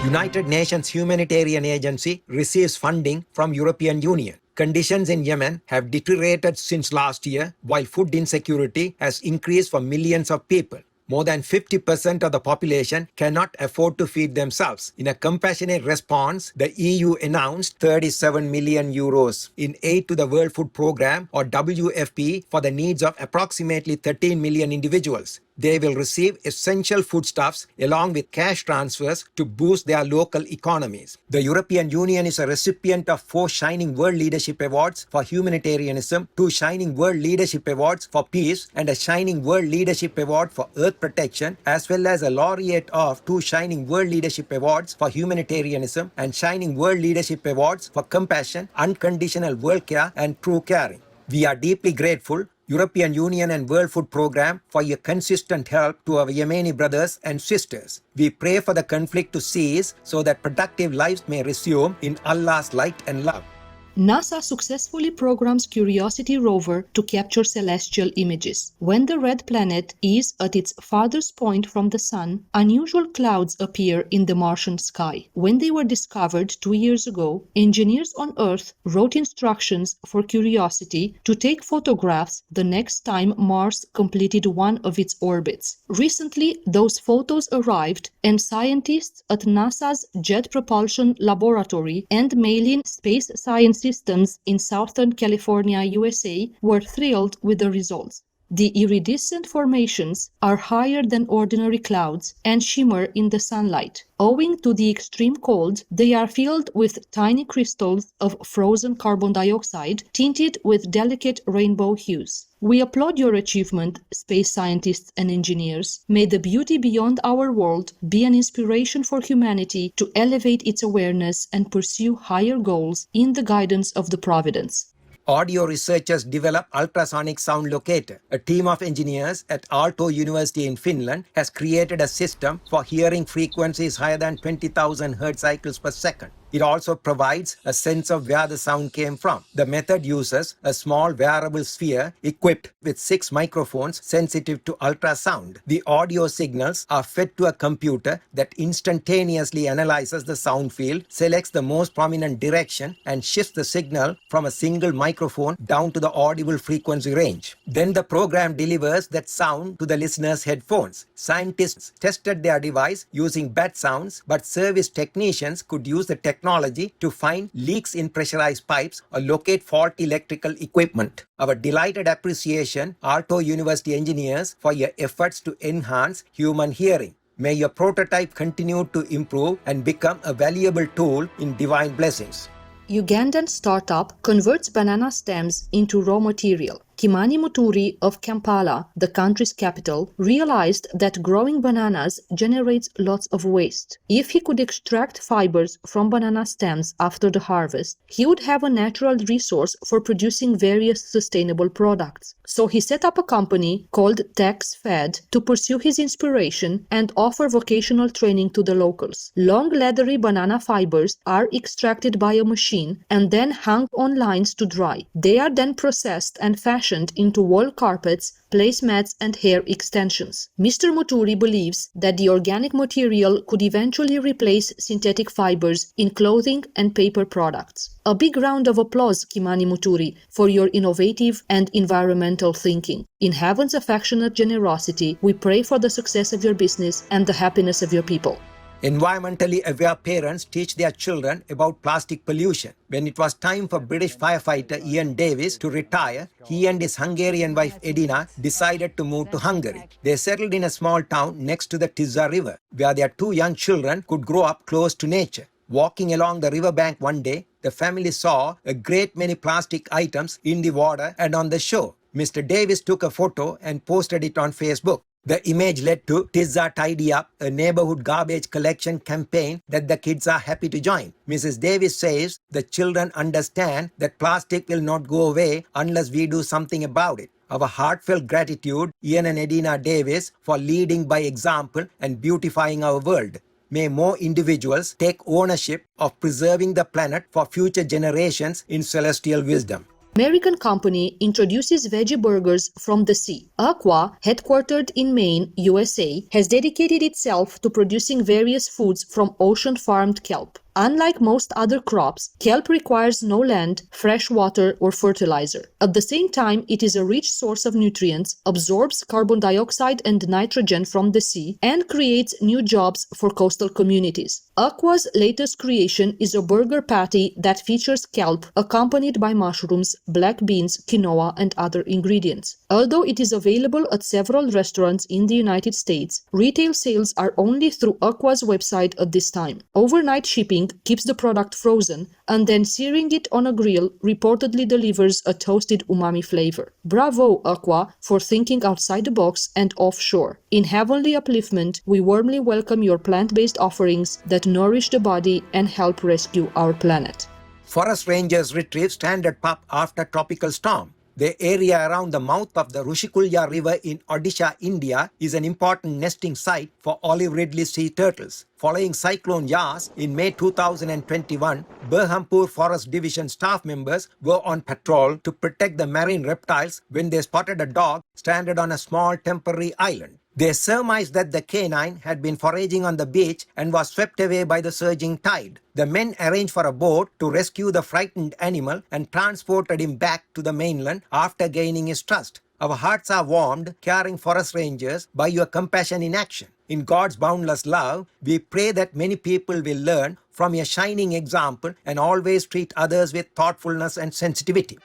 United Nations Humanitarian Agency receives funding from European Union. Conditions in Yemen have deteriorated since last year, while food insecurity has increased for millions of people. More than 50% of the population cannot afford to feed themselves. In a compassionate response, the EU announced 37 million euros in aid to the World Food Programme or WFP for the needs of approximately 13 million individuals. They will receive essential foodstuffs along with cash transfers to boost their local economies. The European Union is a recipient of 4 Shining World Leadership Awards for humanitarianism, 2 Shining World Leadership Awards for peace, and a Shining World Leadership Award for earth protection, as well as a laureate of 2 Shining World Leadership Awards for humanitarianism and Shining World Leadership Awards for compassion, unconditional world care, and true caring. We are deeply grateful, European Union and World Food Programme, for your consistent help to our Yemeni brothers and sisters. We pray for the conflict to cease so that productive lives may resume in Allah's light and love. NASA successfully programs Curiosity rover to capture celestial images. When the red planet is at its farthest point from the Sun, unusual clouds appear in the Martian sky. When they were discovered 2 years ago, engineers on Earth wrote instructions for Curiosity to take photographs the next time Mars completed one of its orbits. Recently, those photos arrived, and scientists at NASA's Jet Propulsion Laboratory and Malin Space Science Systems in Southern California, USA, were thrilled with the results. The iridescent formations are higher than ordinary clouds and shimmer in the sunlight. Owing to the extreme cold, they are filled with tiny crystals of frozen carbon dioxide tinted with delicate rainbow hues. We applaud your achievement, space scientists and engineers. May the beauty beyond our world be an inspiration for humanity to elevate its awareness and pursue higher goals in the guidance of the Providence. Audio researchers develop ultrasonic sound locator. A team of engineers at Aalto University in Finland has created a system for hearing frequencies higher than 20,000 hertz cycles per second. It also provides a sense of where the sound came from. The method uses a small wearable sphere equipped with 6 microphones sensitive to ultrasound. The audio signals are fed to a computer that instantaneously analyzes the sound field, selects the most prominent direction, and shifts the signal from a single microphone down to the audible frequency range. Then the program delivers that sound to the listener's headphones. Scientists tested their device using bat sounds, but service technicians could use the technology to find leaks in pressurized pipes or locate faulty electrical equipment. Our delighted appreciation, Aalto University engineers, for your efforts to enhance human hearing. May your prototype continue to improve and become a valuable tool in divine blessings. Ugandan startup converts banana stems into raw material. Kimani Muturi of Kampala, the country's capital, realized that growing bananas generates lots of waste. If he could extract fibers from banana stems after the harvest, he would have a natural resource for producing various sustainable products. So he set up a company called TaxFed to pursue his inspiration and offer vocational training to the locals. Long leathery banana fibers are extracted by a machine and then hung on lines to dry. They are then processed and fashioned into wall carpets, placemats and hair extensions. Mr. Muturi believes that the organic material could eventually replace synthetic fibers in clothing and paper products. A big round of applause, Kimani Muturi, for your innovative and environmental thinking. In heaven's affectionate generosity, we pray for the success of your business and the happiness of your people. Environmentally aware parents teach their children about plastic pollution. When it was time for British firefighter Ian Davis to retire, he and his Hungarian wife Edina decided to move to Hungary. They settled in a small town next to the Tisza River, where their 2 young children could grow up close to nature. Walking along the riverbank one day, the family saw a great many plastic items in the water and on the shore. Mr. Davis took a photo and posted it on Facebook. The image led to Tisza Tidy Up, a neighborhood garbage collection campaign that the kids are happy to join. Mrs. Davis says the children understand that plastic will not go away unless we do something about it. Our heartfelt gratitude, Ian and Edina Davis, for leading by example and beautifying our world. May more individuals take ownership of preserving the planet for future generations in celestial wisdom. American company introduces veggie burgers from the sea. Aqua, headquartered in Maine, USA, has dedicated itself to producing various foods from ocean-farmed kelp. Unlike most other crops, kelp requires no land, fresh water, or fertilizer. At the same time, it is a rich source of nutrients, absorbs carbon dioxide and nitrogen from the sea, and creates new jobs for coastal communities. Aqua's latest creation is a burger patty that features kelp accompanied by mushrooms, black beans, quinoa, and other ingredients. Although it is available at several restaurants in the United States, retail sales are only through Aqua's website at this time. Overnight shipping keeps the product frozen, and then searing it on a grill reportedly delivers a toasted umami flavor. Bravo, Aqua, for thinking outside the box and offshore. In Heavenly Upliftment, we warmly welcome your plant-based offerings that nourish the body and help rescue our planet. Forest rangers retrieve stranded pup after tropical storm. The area around the mouth of the Rushikulya River in Odisha, India is an important nesting site for olive ridley sea turtles. Following Cyclone Yas in May 2021, Berhampur Forest Division staff members were on patrol to protect the marine reptiles when they spotted a dog stranded on a small temporary island. They surmised that the canine had been foraging on the beach and was swept away by the surging tide. The men arranged for a boat to rescue the frightened animal and transported him back to the mainland after gaining his trust. Our hearts are warmed, caring forest rangers, by your compassion in action. In God's boundless love, we pray that many people will learn from your shining example and always treat others with thoughtfulness and sensitivity.